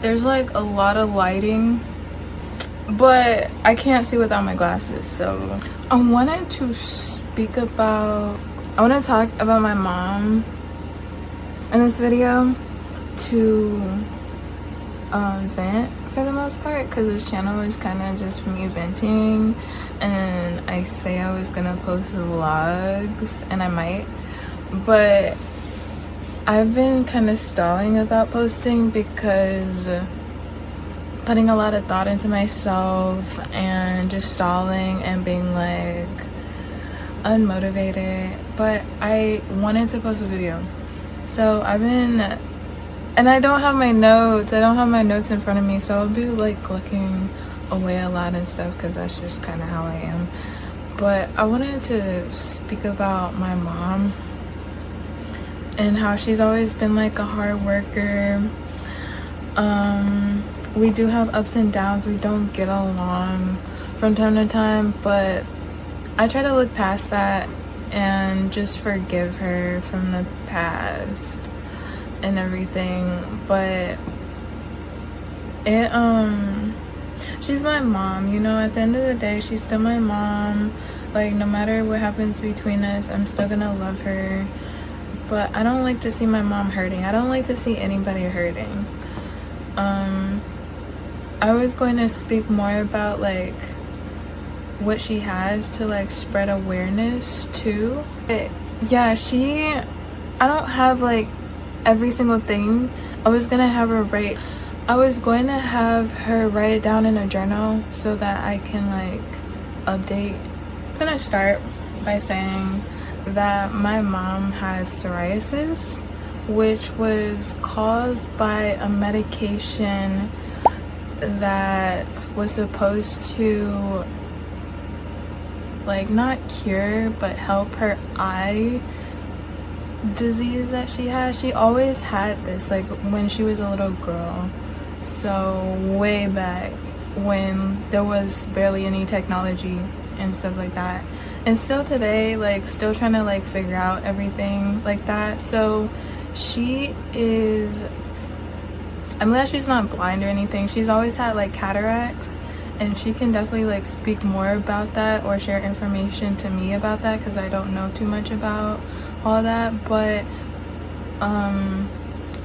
there's like a lot of lighting, but I can't see without my glasses. So I wanted to talk about my mom in this video, to vent for the most part, because this channel is kind of just me venting, and I say I was gonna post vlogs, and I might, but I've been kind of stalling about posting because putting a lot of thought into myself and just stalling and being like unmotivated. But I wanted to post a video, so I've been, and I don't have my notes in front of me, so I'll be like looking away a lot and stuff, because that's just kind of how I am. But I wanted to speak about my mom and how she's always been like a hard worker. We do have ups and downs, we don't get along from time to time, but I try to look past that and just forgive her from the past and everything. But it she's my mom, you know. At the end of the day, she's still my mom. Like, no matter what happens between us, I'm still gonna love her. But I don't like to see my mom hurting. I don't like to see anybody hurting. I was going to speak more about like what she has to like spread awareness to. But yeah, I don't have like every single thing. I was going to have her write it down in a journal so that I can like update. I'm gonna start by saying that my mom has psoriasis, which was caused by a medication that was supposed to like not cure but help her eye disease that she has. She always had this like when she was a little girl, so way back when there was barely any technology and stuff like that, and still today, like still trying to like figure out everything like that. So she is, I'm glad she's not blind or anything. She's always had like cataracts, and she can definitely like speak more about that or share information to me about that, because I don't know too much about all that. But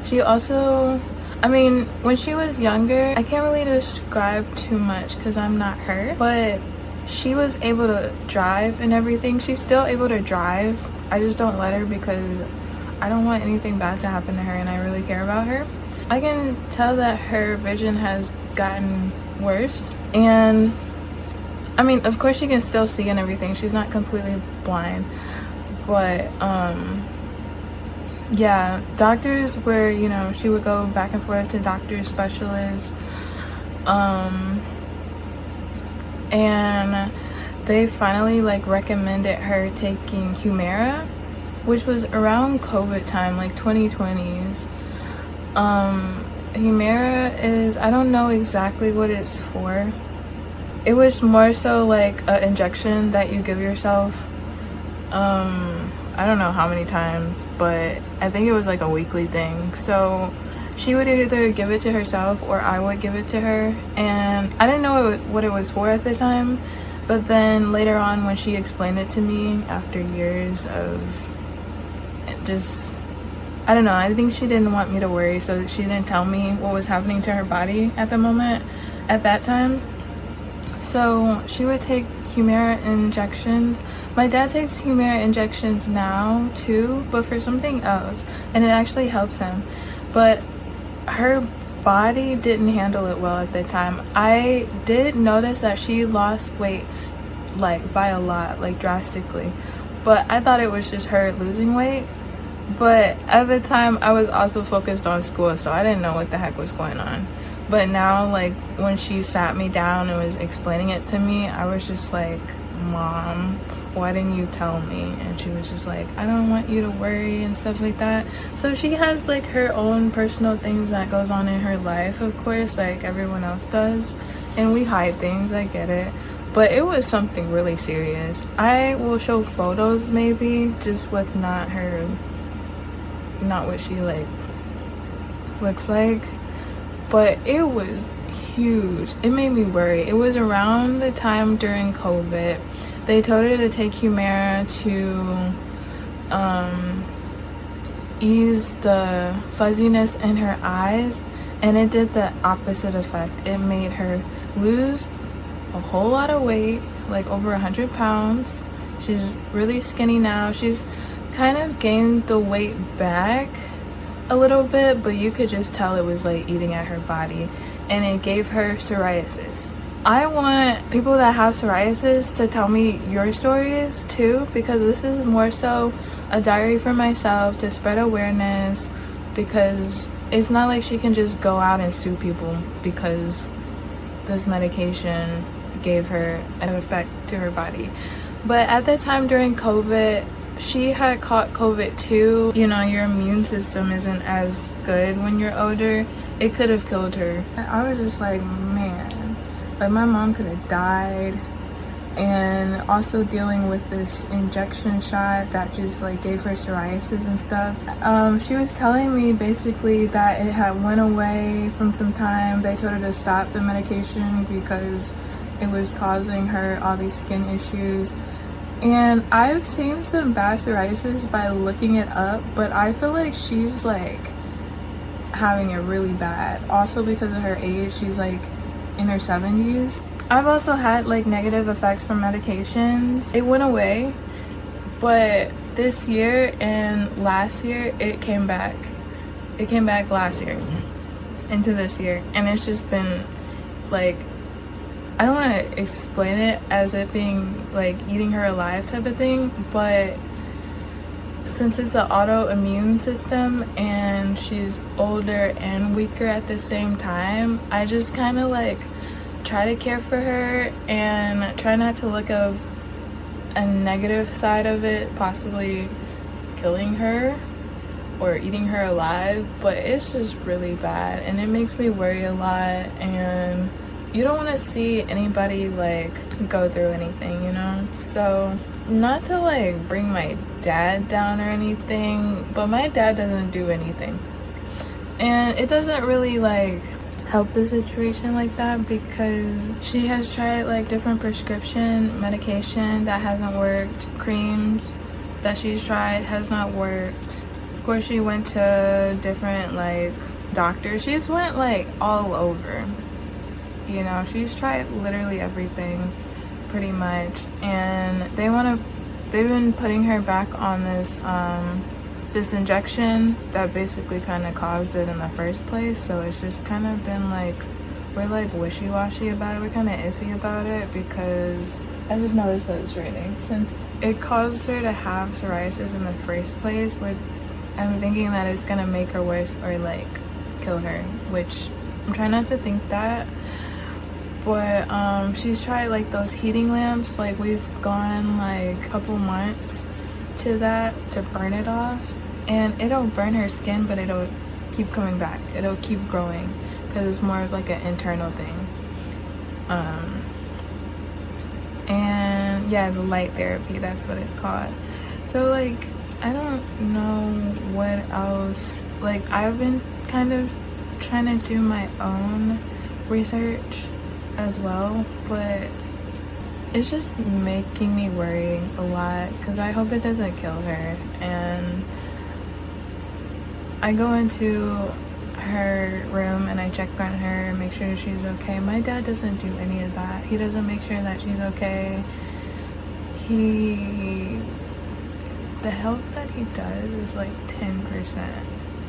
she also, I mean, when she was younger, I can't really describe too much because I'm not her, but she was able to drive and everything. She's still able to drive. I just don't let her because I don't want anything bad to happen to her, and I really care about her. I can tell that her vision has gotten worse, and I mean, of course she can still see and everything. She's not completely blind, but yeah, doctors were, you know, she would go back and forth to doctors, specialists, and they finally like recommended her taking Humira, which was around COVID time, like 2020s. Humira is, I don't know exactly what it's for. It was more so like an injection that you give yourself. I don't know how many times, but I think it was like a weekly thing. So she would either give it to herself or I would give it to her, and I didn't know what it was for at the time. But then later on, when she explained it to me after years of just, I don't know, I think she didn't want me to worry, so she didn't tell me what was happening to her body at the moment, at that time. So she would take Humira injections. My dad takes Humira injections now too, but for something else, and it actually helps him. But her body didn't handle it well at the time. I did notice that she lost weight like by a lot, like drastically, but I thought it was just her losing weight. But at the time I was also focused on school, so I didn't know what the heck was going on. But now, like when she sat me down and was explaining it to me, I was just like, Mom, why didn't you tell me? And she was just like, I don't want you to worry and stuff like that. So she has like her own personal things that goes on in her life, of course, like everyone else does, and we hide things, I get it. But it was something really serious. I will show photos maybe, just with not what she like looks like. but it was huge. It made me worry. It was around the time during COVID. They told her to take Humira to ease the fuzziness in her eyes, and it did the opposite effect. It made her lose a whole lot of weight, like over 100 pounds. She's really skinny now. She's kind of gained the weight back a little bit, but you could just tell it was like eating at her body, and it gave her psoriasis. I want people that have psoriasis to tell me your stories too, because this is more so a diary for myself to spread awareness, because it's not like she can just go out and sue people because this medication gave her an effect to her body. But at the time during COVID, she had caught COVID too. You know, your immune system isn't as good when you're older. It could have killed her. I was just like, man, like my mom could have died. And also dealing with this injection shot that just like gave her psoriasis and stuff. She was telling me basically that it had went away from some time. They told her to stop the medication because it was causing her all these skin issues. And I've seen some bad psoriasis by looking it up, but I feel like she's like having it really bad. Also because of her age, she's like in her 70s. I've also had like negative effects from medications. It went away, but this year and last year it came back. It came back last year into this year, and it's just been like, I don't want to explain it as it being like eating her alive type of thing, but since it's an autoimmune system and she's older and weaker at the same time, I just kind of like try to care for her and try not to look at a negative side of it, possibly killing her or eating her alive. But it's just really bad, and it makes me worry a lot, and you don't want to see anybody like go through anything, you know? So not to like bring my dad down or anything, but my dad doesn't do anything, and it doesn't really like help the situation like that, because she has tried like different prescription medication that hasn't worked, creams that she's tried has not worked. Of course, she went to different like doctors. She's went like all over, you know. She's tried literally everything pretty much, and they've been putting her back on this injection that basically kind of caused it in the first place. So it's just kind of been like, we're like wishy-washy about it. We're kind of iffy about it, because I just noticed that it's raining. Since it caused her to have psoriasis in the first place, I'm thinking that it's gonna make her worse or like kill her, which I'm trying not to think that. But she's tried like those heating lamps. Like we've gone like a couple months to that to burn it off, and it'll burn her skin, but it'll keep coming back. It'll keep growing because it's more of like an internal thing. And yeah, the light therapy, that's what it's called. So like, I don't know what else. Like I've been kind of trying to do my own research as well, but it's just making me worry a lot, because I hope it doesn't kill her. And I go into her room and I check on her, make sure she's okay. My dad doesn't do any of that. He doesn't make sure that she's okay. The help that he does is like 10%.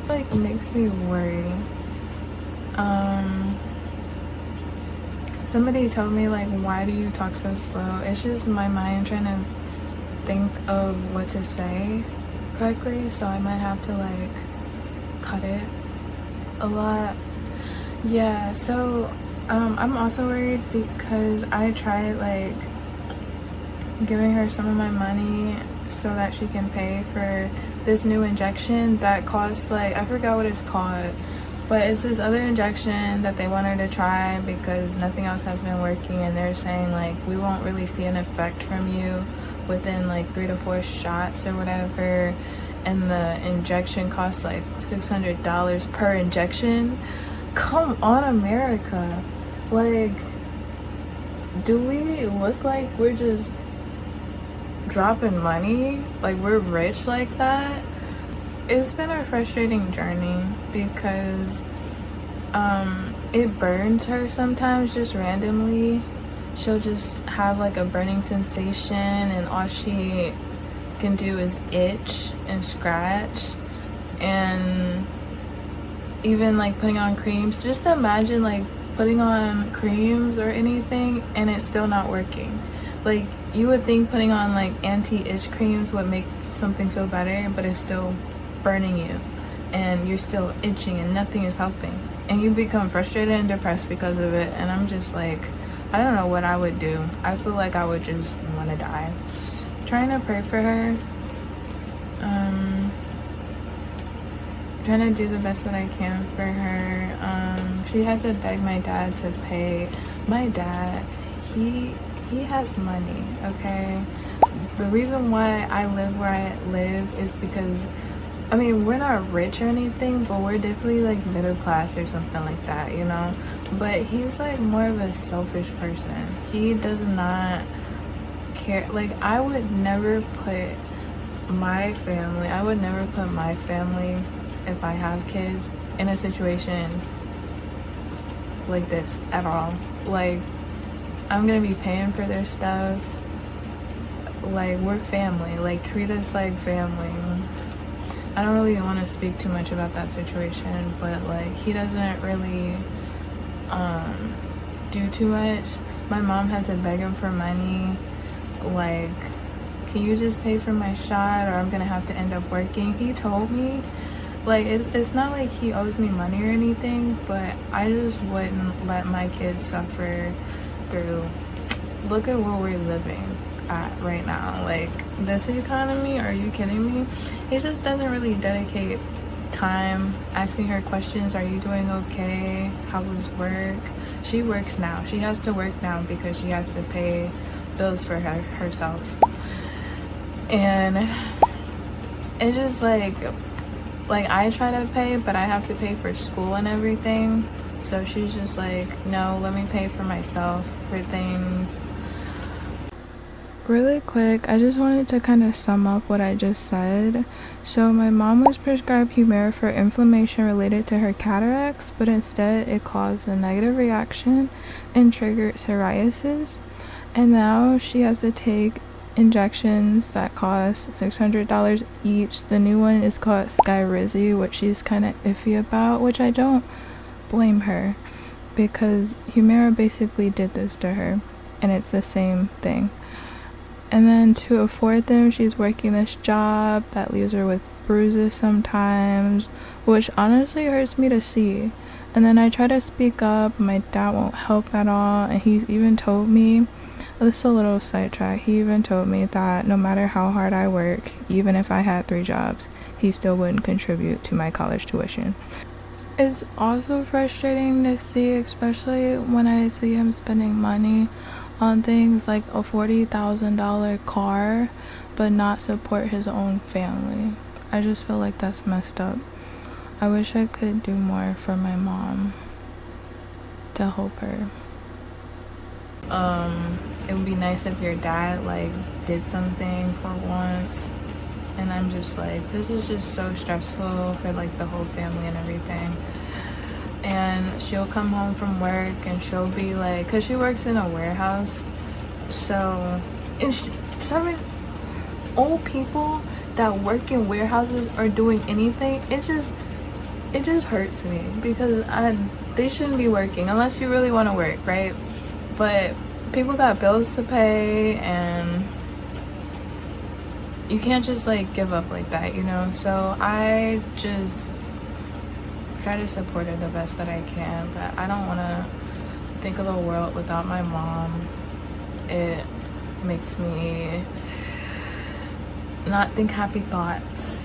Like makes me worry. Somebody told me like, why do you talk so slow? It's just my mind trying to think of what to say correctly, so I might have to like cut it a lot. Yeah, so I'm also worried because I tried like giving her some of my money so that she can pay for this new injection that costs like, I forgot what it's called, but it's this other injection that they want her to try because nothing else has been working, and they're saying like, we won't really see an effect from you within like 3 to 4 shots or whatever. And the injection costs like $600 per injection. Come on, America. Like, do we look like we're just dropping money? Like we're rich like that? It's been a frustrating journey because it burns her sometimes just randomly. She'll just have like a burning sensation and all she can do is itch and scratch. And even like putting on creams, just imagine like putting on creams or anything and it's still not working. Like you would think putting on like anti-itch creams would make something feel better, but it's still burning you and you're still itching and nothing is helping, and you become frustrated and depressed because of it. And I'm just like, I don't know what I would do. I feel like I would just want to die. Trying to pray for her, trying to do the best that I can for her. She had to beg my dad to pay. My dad, he has money, okay? The reason why I live where I live is because, I mean, we're not rich or anything, but we're definitely like middle class or something like that, you know? But he's like more of a selfish person. He does not care. Like, I would never put my family, if I have kids, in a situation like this at all. Like, I'm gonna be paying for their stuff. Like, we're family. Like, treat us like family. I don't really want to speak too much about that situation, but like, he doesn't really do too much. My mom had to beg him for money, like, can you just pay for my shot or I'm gonna have to end up working. He told me, like, it's not like he owes me money or anything, but I just wouldn't let my kids suffer through, look at where we're living at right now. Like, this economy, are you kidding me? He just doesn't really dedicate time asking her questions. Are you doing okay? How was work? She works now. She has to work now because she has to pay bills for herself. And it just like I try to pay, but I have to pay for school and everything. So she's just like, no, let me pay for myself for things. Really quick, I just wanted to kind of sum up what I just said. So my mom was prescribed Humira for inflammation related to her cataracts, but instead it caused a negative reaction and triggered psoriasis. And now she has to take injections that cost $600 each. The new one is called Skyrizi, which she's kind of iffy about, which I don't blame her, because Humira basically did this to her, and it's the same thing. And then to afford them, she's working this job that leaves her with bruises sometimes, which honestly hurts me to see. And then I try to speak up, my dad won't help at all, and he's even told me, this is a little sidetrack, he even told me that no matter how hard I work, even if I had 3 jobs, he still wouldn't contribute to my college tuition. It's also frustrating to see, especially when I see him spending money on things like a $40,000 car, but not support his own family. I just feel like that's messed up. I wish I could do more for my mom to help her. It would be nice if your dad like did something for once. And I'm just like, this is just so stressful for like the whole family and everything. And she'll come home from work and she'll be like, because she works in a warehouse, so some old people that work in warehouses are doing anything, it just hurts me, because they shouldn't be working unless you really want to work, right? But people got bills to pay and you can't just like give up like that, you know? So I just try to support her the best that I can, but I don't want to think of a world without my mom. It makes me not think happy thoughts.